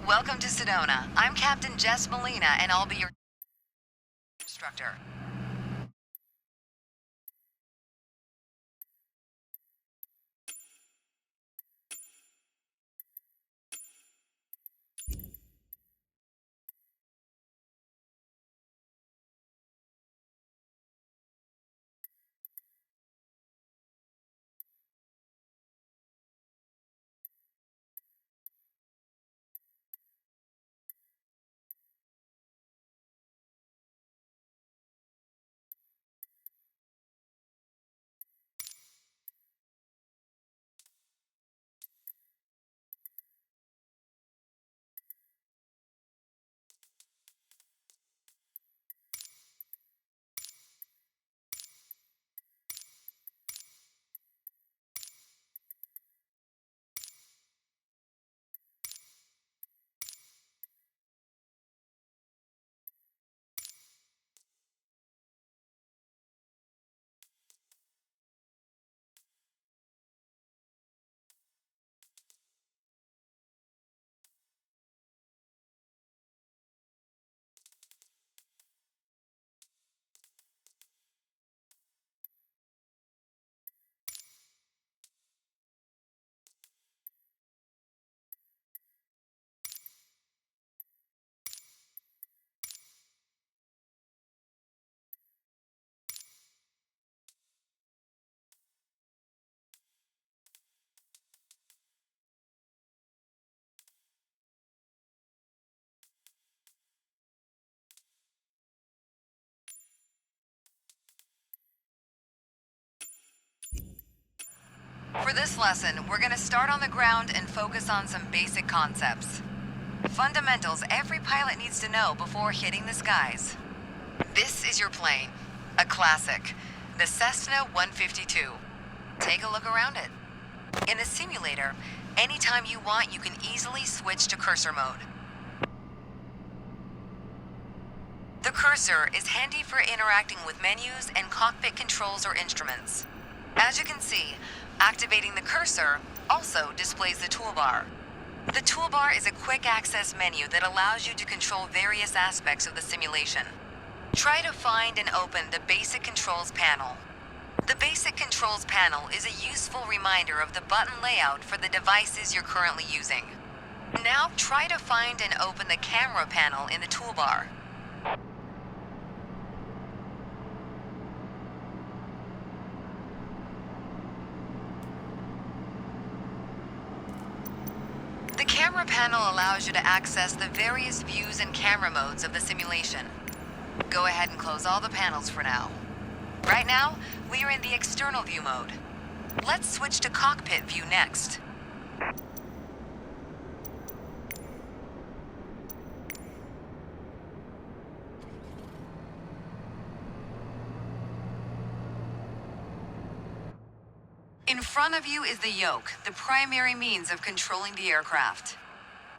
Welcome to Sedona. I'm Captain Jess Molina, and I'll be your instructor. For this lesson, we're going to start on the ground and focus on some basic concepts. Fundamentals every pilot needs to know before hitting the skies. This is your plane, a classic, the Cessna 152. Take a look around it. In the simulator, anytime you want, you can easily switch to cursor mode. The cursor is handy for interacting with menus and cockpit controls or instruments. As you can see, activating the cursor also displays the toolbar. The toolbar is a quick access menu that allows you to control various aspects of the simulation. Try to find and open the Basic Controls panel. The Basic Controls panel is a useful reminder of the button layout for the devices you're currently using. Now try to find and open the Camera panel in the toolbar. The Camera panel allows you to access the various views and camera modes of the simulation. Go ahead and close all the panels for now. Right now, we are in the external view mode. Let's switch to cockpit view next. In front of you is the yoke, the primary means of controlling the aircraft.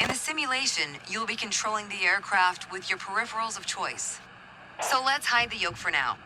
In the simulation, you'll be controlling the aircraft with your peripherals of choice. So let's hide the yoke for now.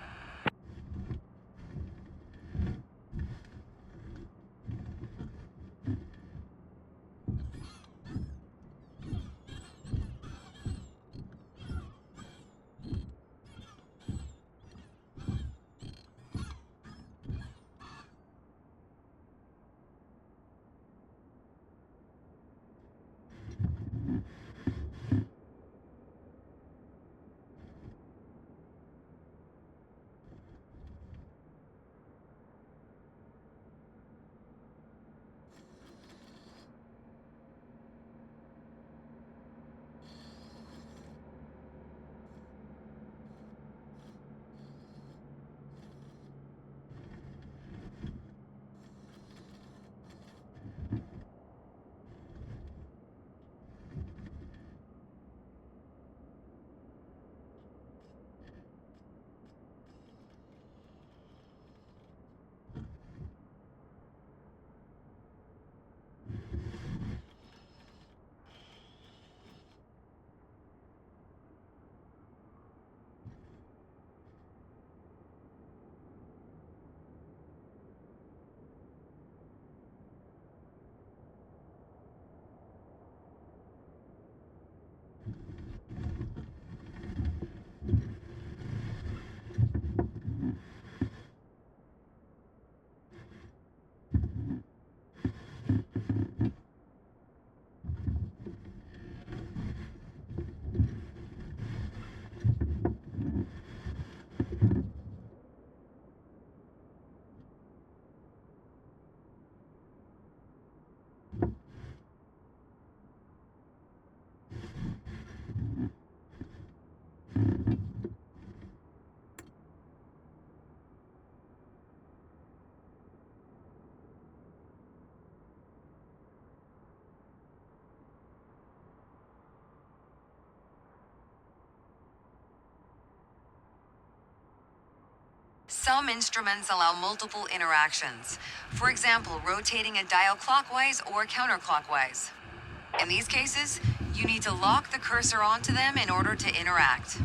Some instruments allow multiple interactions. For example, rotating a dial clockwise or counterclockwise. In these cases, you need to lock the cursor onto them in order to interact.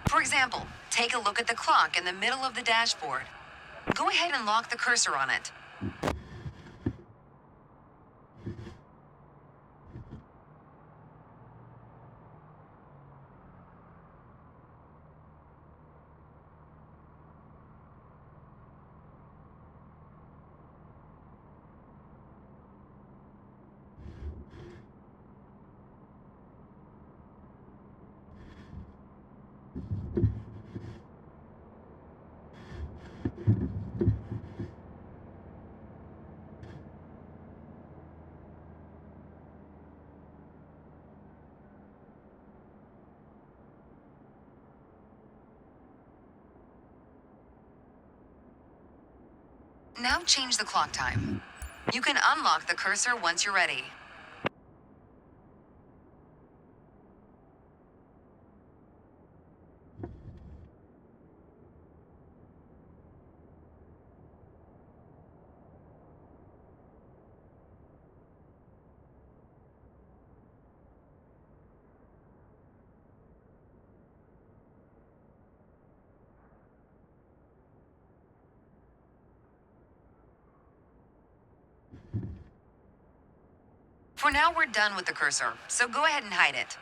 For example, take a look at the clock in the middle of the dashboard. Go ahead and lock the cursor on it. Now change the clock time. You can unlock the cursor once you're ready. For now, we're done with the cursor, so go ahead and hide it.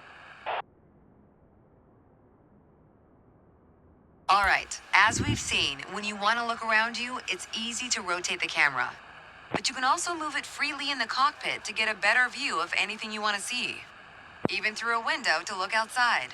Alright, as we've seen, when you want to look around you, it's easy to rotate the camera. But you can also move it freely in the cockpit to get a better view of anything you want to see. Even through a window to look outside.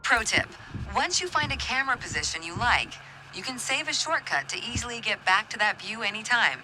Pro tip, once you find a camera position you like, you can save a shortcut to easily get back to that view anytime.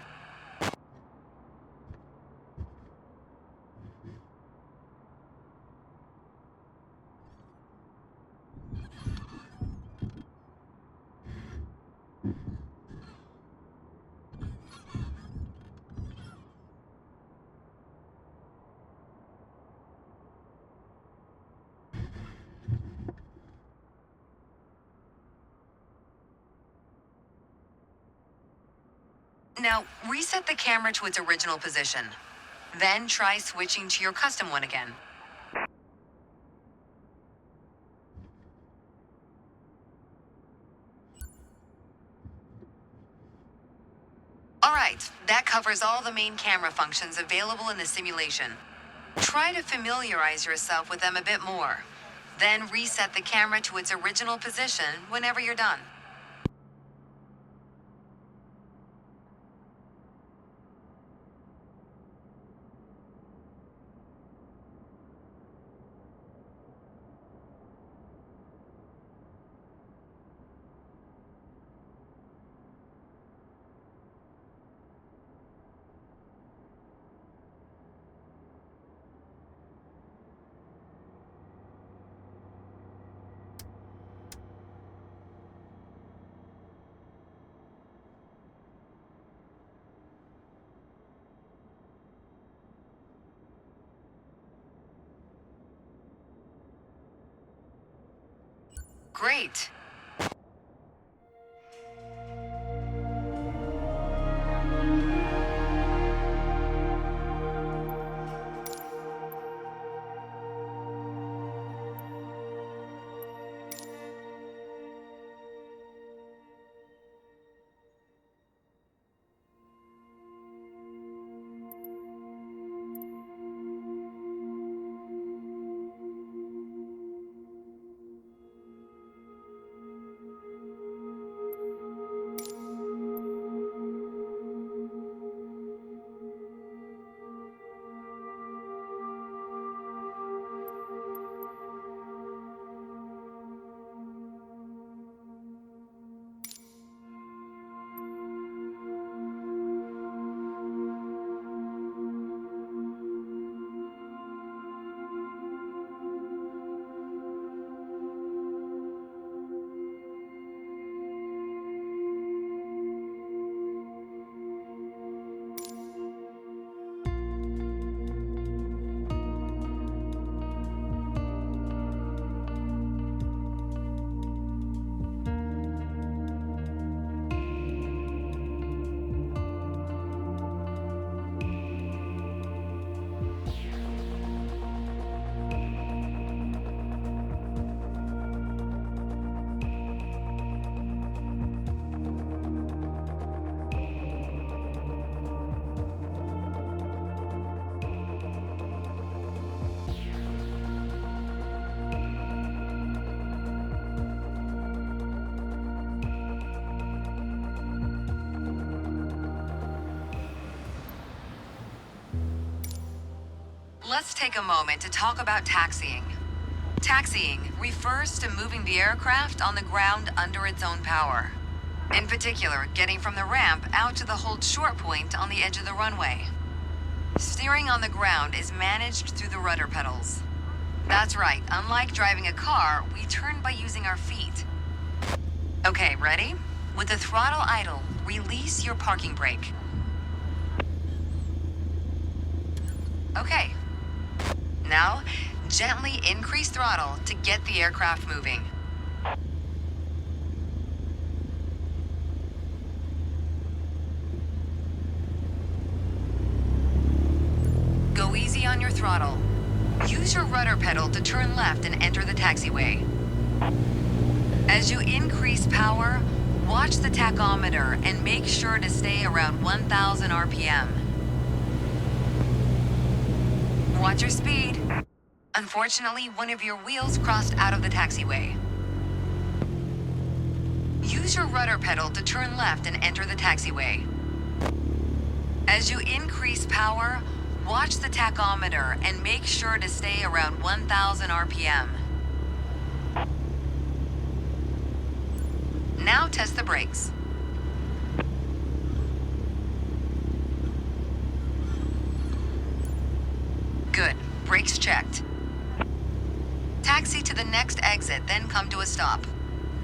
Now, reset the camera to its original position. Then try switching to your custom one again. Alright, that covers all the main camera functions available in the simulation. Try to familiarize yourself with them a bit more. Then reset the camera to its original position whenever you're done. Great. Let's take a moment to talk about taxiing. Taxiing refers to moving the aircraft on the ground under its own power. In particular, getting from the ramp out to the hold short point on the edge of the runway. Steering on the ground is managed through the rudder pedals. That's right, unlike driving a car, we turn by using our feet. Okay, ready? With the throttle idle, release your parking brake. Okay. Now, gently increase throttle to get the aircraft moving. Go easy on your throttle. Use your rudder pedal to turn left and enter the taxiway. As you increase power, watch the tachometer and make sure to stay around 1,000 RPM. Watch your speed. Unfortunately, one of your wheels crossed out of the taxiway. Use your rudder pedal to turn left and enter the taxiway. As you increase power, watch the tachometer and make sure to stay around 1,000 RPM. Now test the brakes. Good. Brakes checked. Taxi to the next exit, then come to a stop.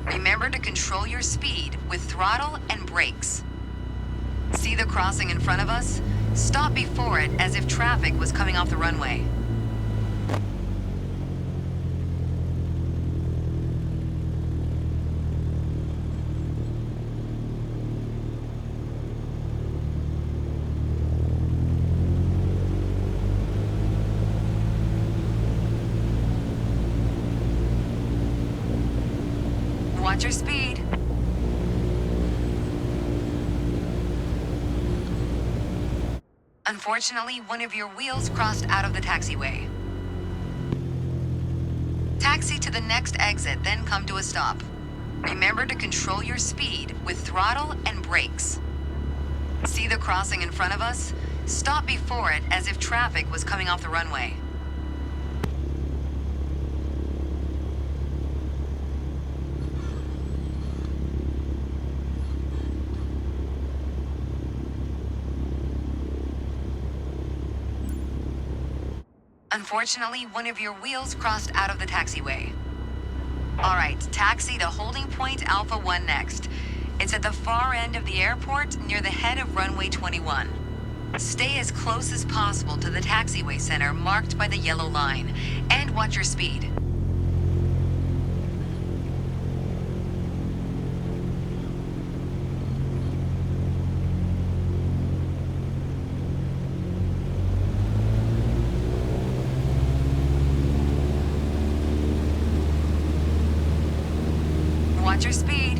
Remember to control your speed with throttle and brakes. See the crossing in front of us? Stop before it as if traffic was coming off the runway. Watch your speed. Unfortunately, one of your wheels crossed out of the taxiway. Taxi to the next exit, then come to a stop. Remember to control your speed with throttle and brakes. See the crossing in front of us? Stop before it as if traffic was coming off the runway. Unfortunately, one of your wheels crossed out of the taxiway. All right, taxi to holding point Alpha 1 next. It's at the far end of the airport near the head of runway 21. Stay as close as possible to the taxiway center marked by the yellow line, and watch your speed. Watch your speed.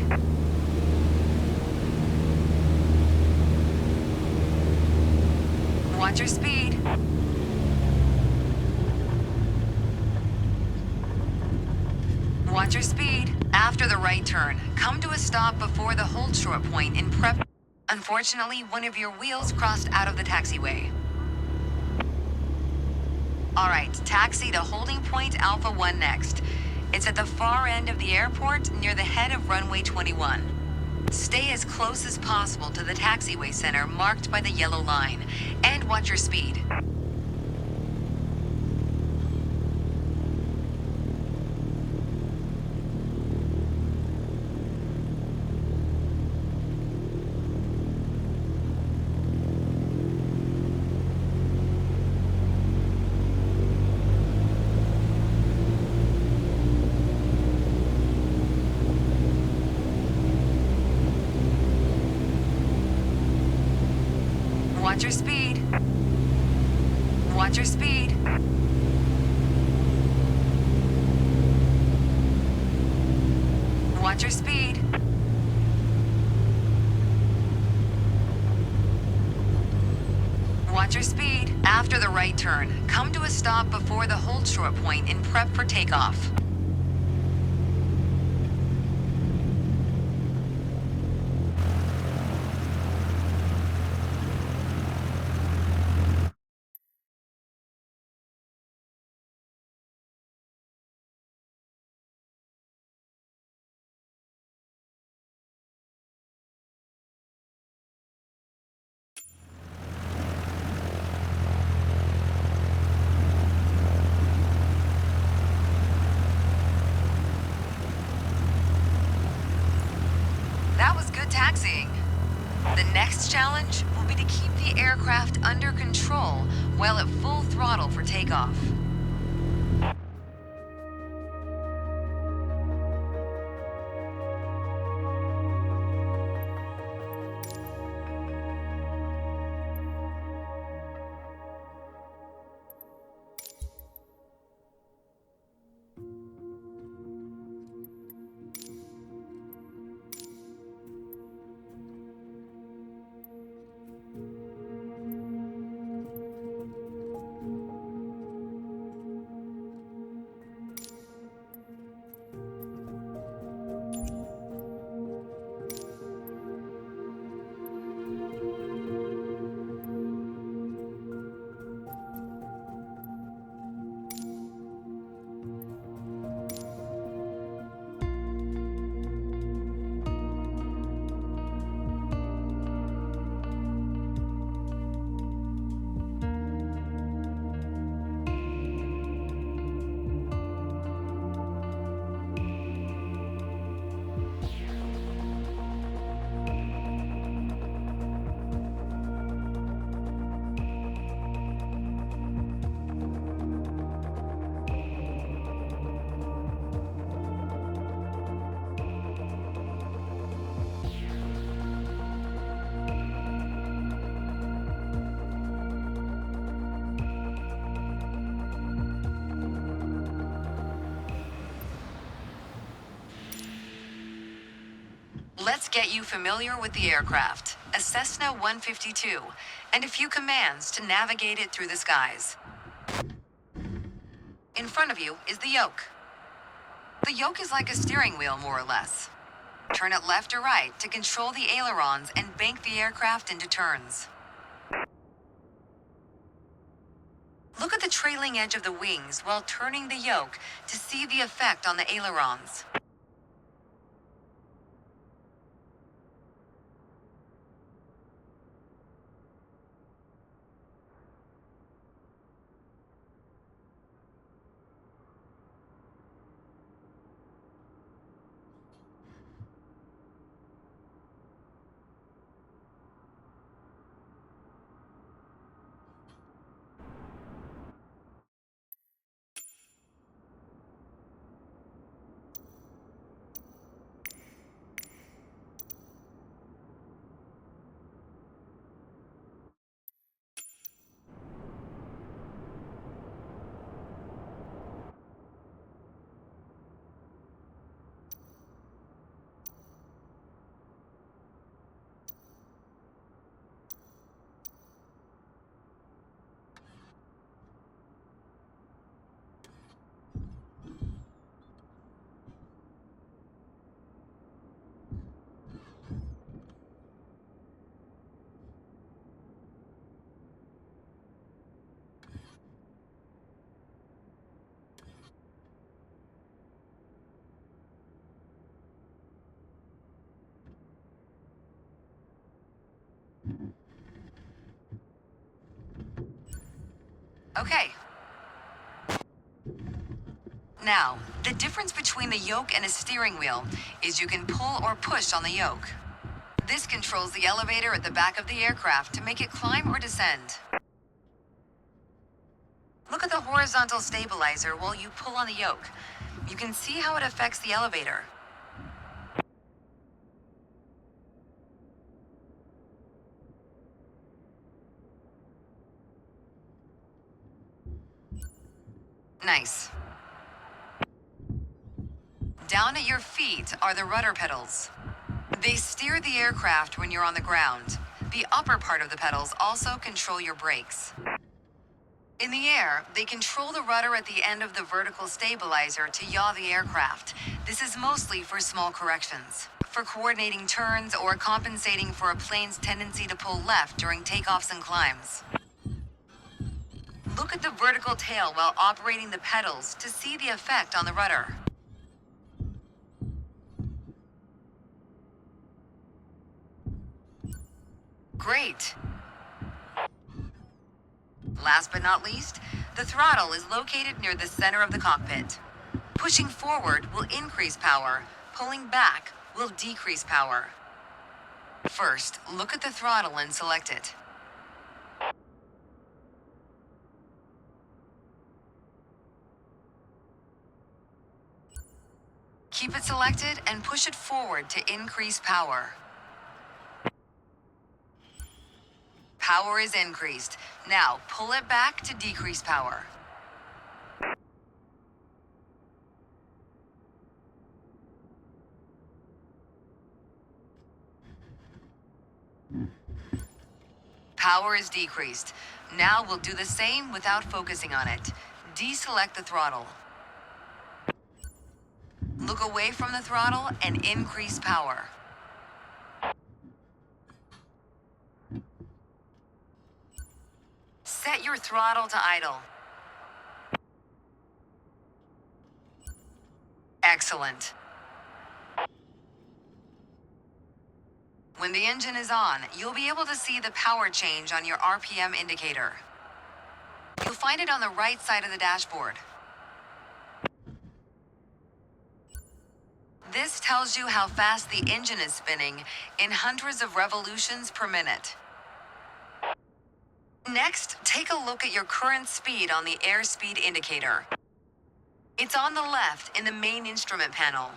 Watch your speed. Watch your speed. After the right turn, come to a stop before the hold short point in prep. Unfortunately, one of your wheels crossed out of the taxiway. All right, taxi to holding point Alpha 1 next. It's at the far end of the airport near the head of runway 21. Stay as close as possible to the taxiway center marked by the yellow line, and watch your speed. Watch your speed. Watch your speed. Watch your speed. Watch your speed. After the right turn, come to a stop before the hold short point in prep for takeoff. That was good taxiing. The next challenge will be to keep the aircraft under control while at full throttle for takeoff. Let's get you familiar with the aircraft, a Cessna 152, and a few commands to navigate it through the skies. In front of you is the yoke. The yoke is like a steering wheel, more or less. Turn it left or right to control the ailerons and bank the aircraft into turns. Look at the trailing edge of the wings while turning the yoke to see the effect on the ailerons. Okay. Now, the difference between the yoke and a steering wheel is you can pull or push on the yoke. This controls the elevator at the back of the aircraft to make it climb or descend. Look at the horizontal stabilizer while you pull on the yoke. You can see how it affects the elevator. Nice. Down at your feet are the rudder pedals. They steer the aircraft when you're on the ground. The upper part of the pedals also control your brakes. In the air, they control the rudder at the end of the vertical stabilizer to yaw the aircraft. This is mostly for small corrections, for coordinating turns or compensating for a plane's tendency to pull left during takeoffs and climbs. Look at the vertical tail while operating the pedals to see the effect on the rudder. Great. Last but not least, the throttle is located near the center of the cockpit. Pushing forward will increase power, pulling back will decrease power. First, look at the throttle and select it. Keep it selected and push it forward to increase power. Power is increased. Now pull it back to decrease power. Power is decreased. Now we'll do the same without focusing on it. Deselect the throttle. Look away from the throttle and increase power. Set your throttle to idle. Excellent. When the engine is on, you'll be able to see the power change on your RPM indicator. You'll find it on the right side of the dashboard. This tells you how fast the engine is spinning in hundreds of revolutions per minute. Next, take a look at your current speed on the airspeed indicator. It's on the left in the main instrument panel.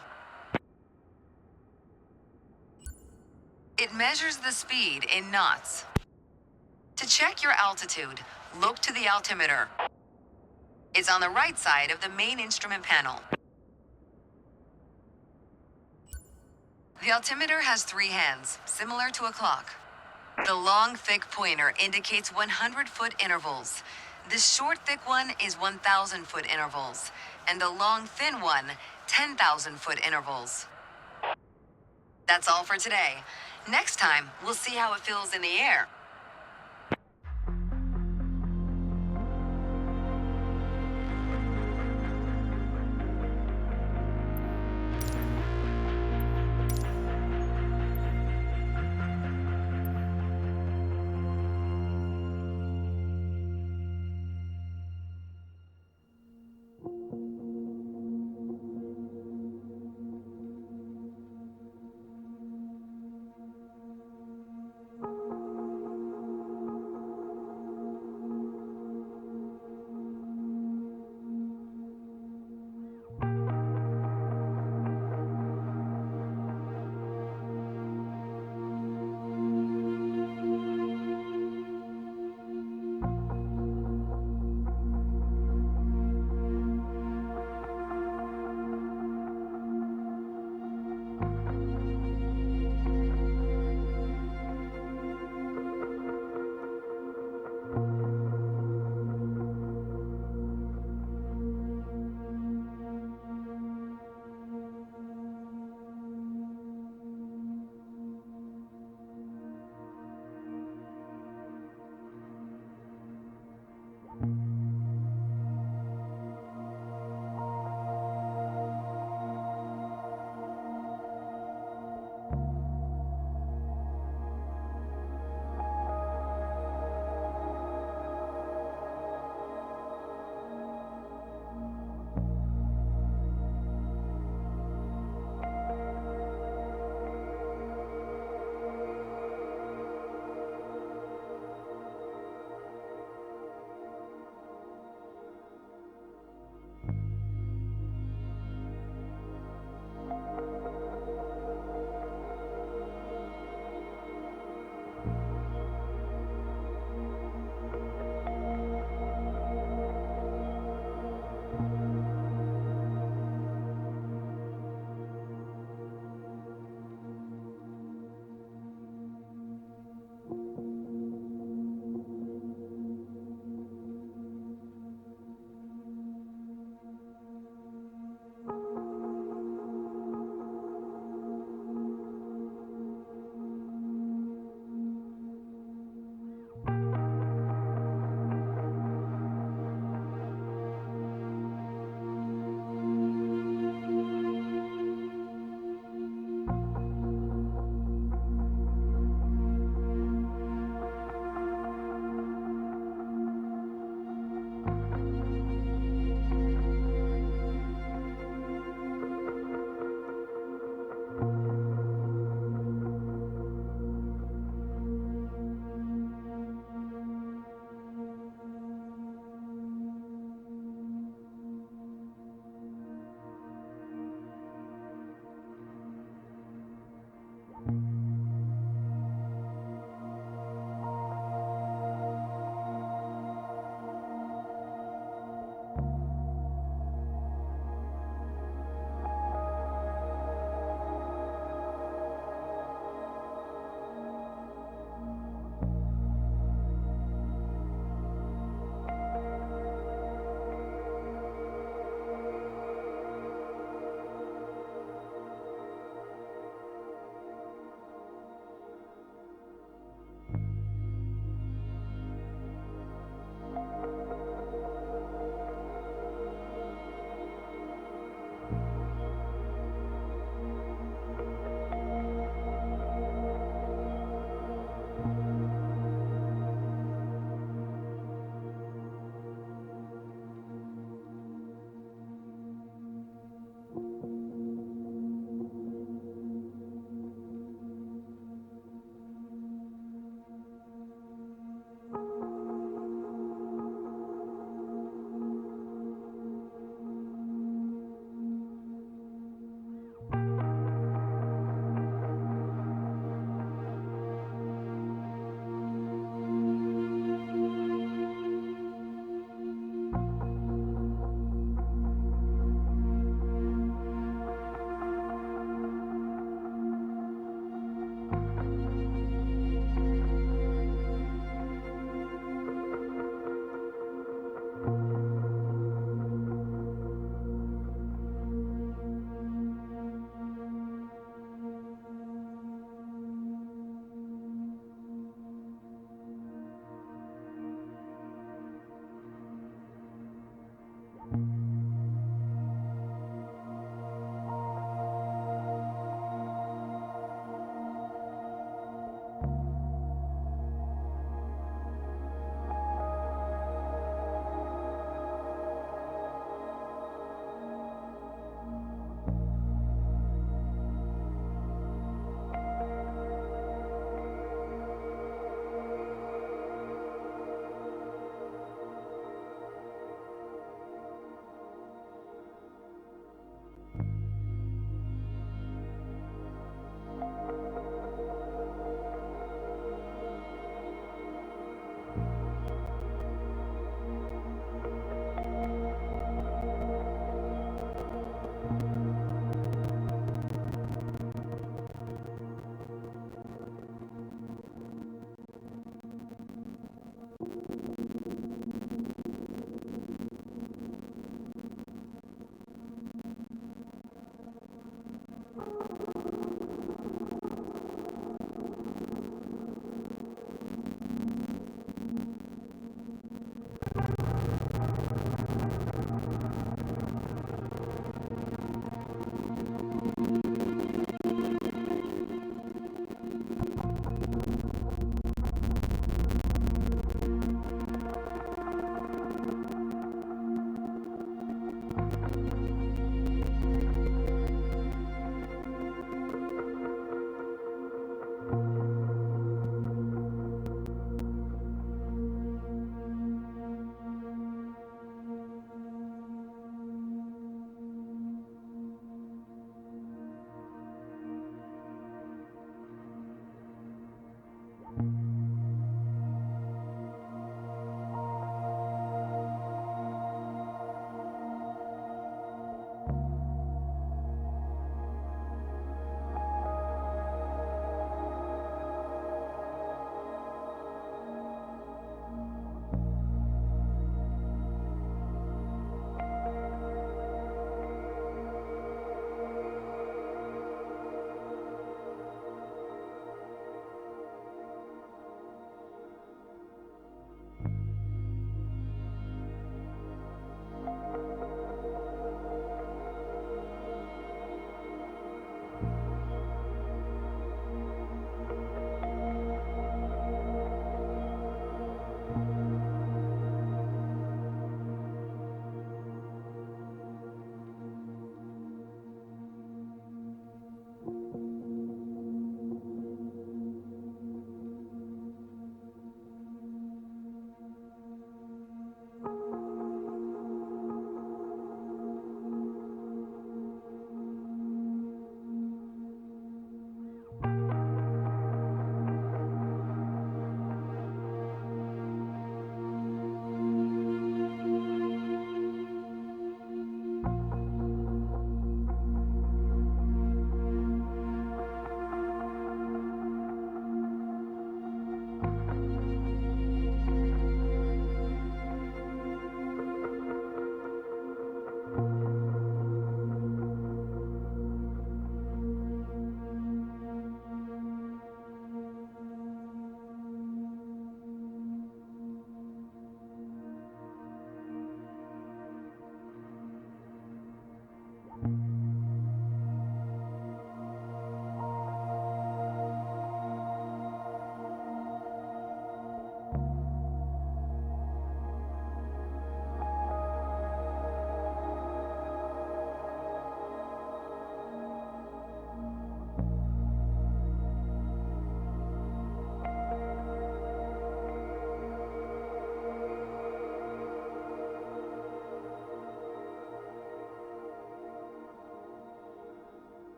It measures the speed in knots. To check your altitude, look to the altimeter. It's on the right side of the main instrument panel. The altimeter has 3 hands, similar to a clock. The long, thick pointer indicates 100-foot intervals. The short, thick one is 1,000-foot intervals, and the long, thin one, 10,000-foot intervals. That's all for today. Next time, we'll see how it feels in the air.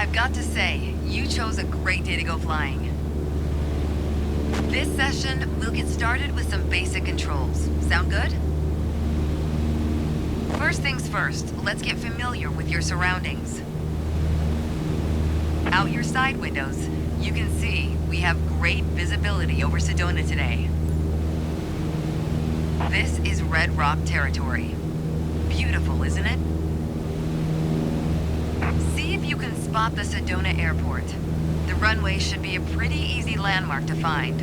I've got to say, you chose a great day to go flying. This session, we'll get started with some basic controls. Sound good? First things first, let's get familiar with your surroundings. Out your side windows, you can see we have great visibility over Sedona today. This is Red Rock territory. Beautiful, isn't it? See if you can spot the Sedona airport. The runway should be a pretty easy landmark to find.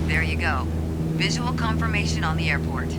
There you go. Visual confirmation on the airport.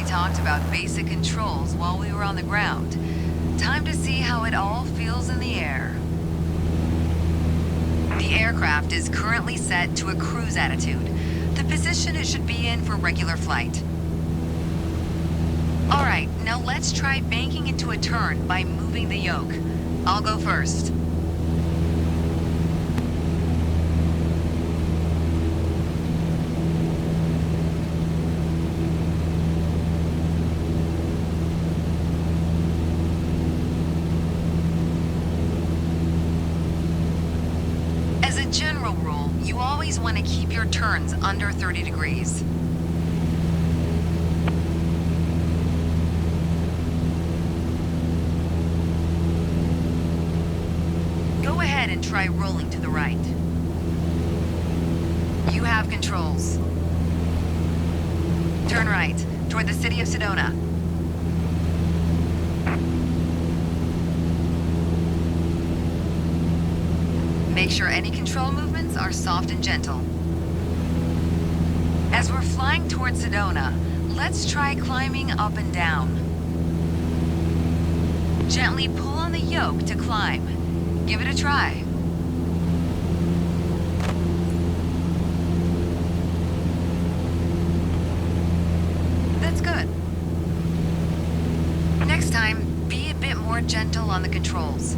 Talked about basic controls while we were on the ground. Time to see how it all feels in the air. The aircraft is currently set to a cruise attitude, the position it should be in for regular flight. All right, now let's try banking into a turn by moving the yoke. I'll go first. always want to keep your turns under 30 degrees. Go ahead and try rolling to the right. You have controls. Turn right, toward the city of Sedona. Make sure any control movements are soft and gentle. As we're flying towards Sedona, let's try climbing up and down. Gently pull on the yoke to climb. Give it a try. That's good. Next time, be a bit more gentle on the controls.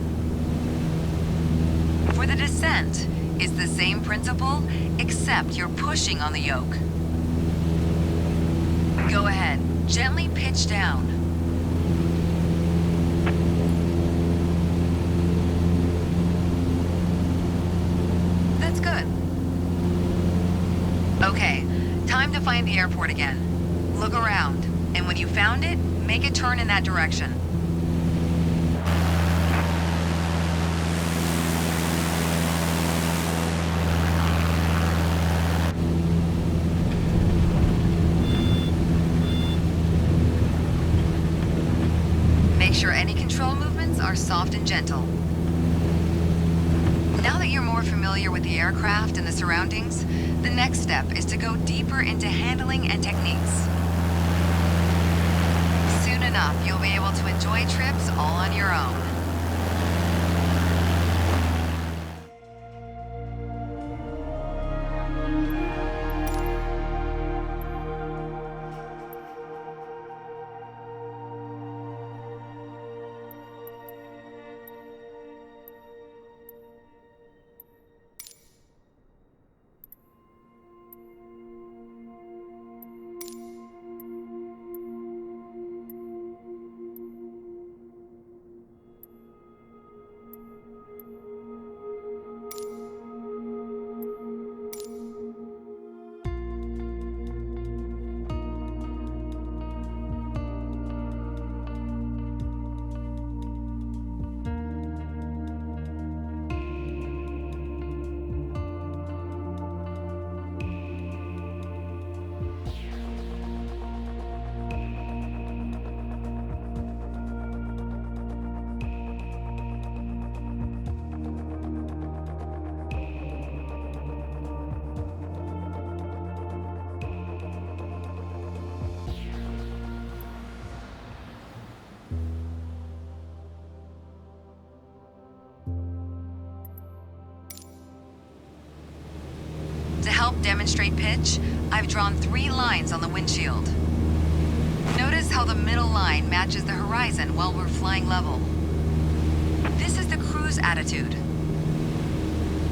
For the descent, it's the same principle, except you're pushing on the yoke. Go ahead, gently pitch down. That's good. Okay, time to find the airport again. Look around, and when you found it, make a turn in that direction. Make sure any control movements are soft and gentle. Now that you're more familiar with the aircraft and the surroundings, the next step is to go deeper into handling and techniques. Soon enough, you'll be able to enjoy trips all on your own. To help demonstrate pitch, I've drawn 3 lines on the windshield. Notice how the middle line matches the horizon while we're flying level. This is the cruise attitude.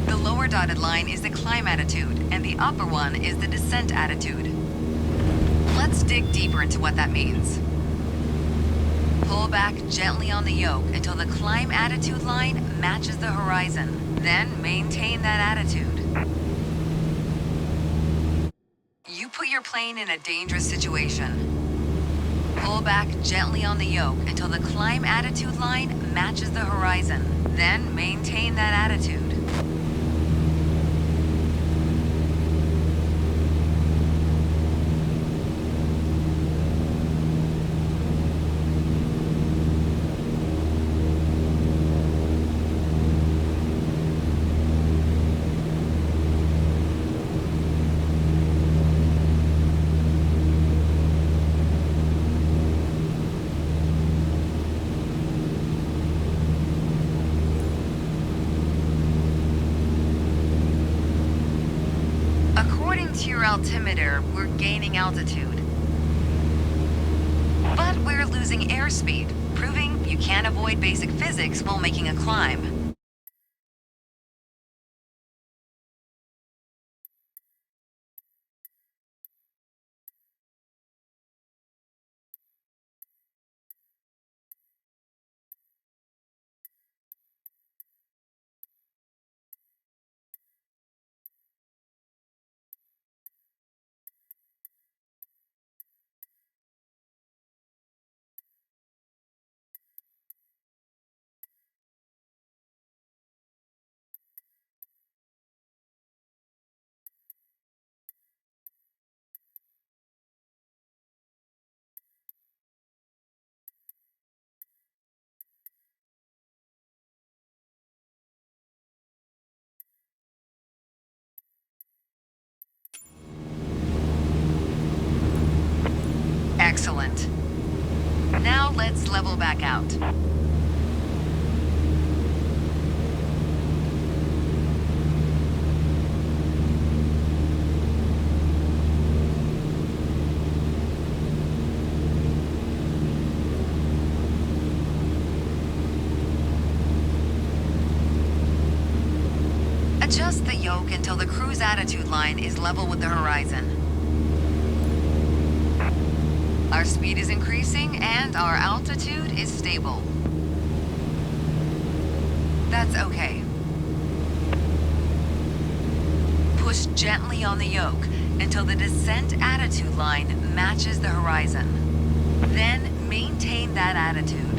The lower dotted line is the climb attitude, and the upper one is the descent attitude. Let's dig deeper into what that means. Pull back gently on the yoke until the climb attitude line matches the horizon. Then maintain that attitude. You put your plane in a dangerous situation. Pull back gently on the yoke until the climb attitude line matches the horizon. Then maintain that attitude. According to your altimeter, we're gaining altitude. But we're losing airspeed, proving you can't avoid basic physics while making a climb. Excellent. Now let's level back out. Adjust the yoke until the cruise attitude line is level with the horizon. Our speed is increasing and our altitude is stable. That's okay. Push gently on the yoke until the descent attitude line matches the horizon. Then maintain that attitude.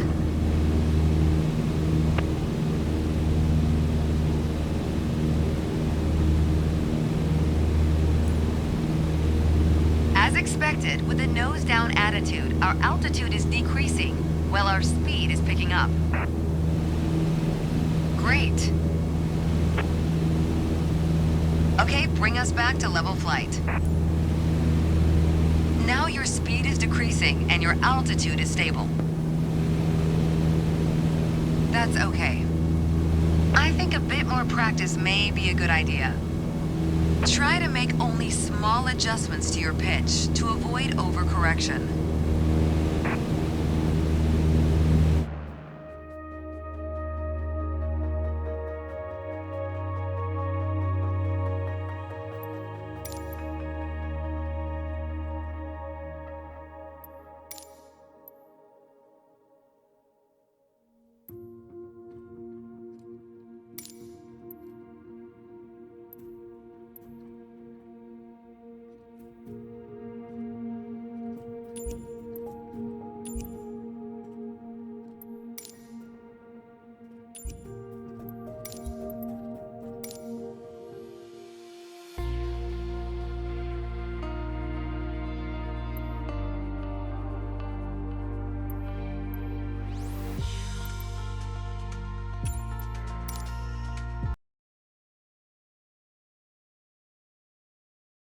As expected, with a nose-down attitude, our altitude is decreasing, while our speed is picking up. Great. Okay, bring us back to level flight. Now your speed is decreasing and your altitude is stable. That's okay. I think a bit more practice may be a good idea. Try to make only small adjustments to your pitch to avoid overcorrection.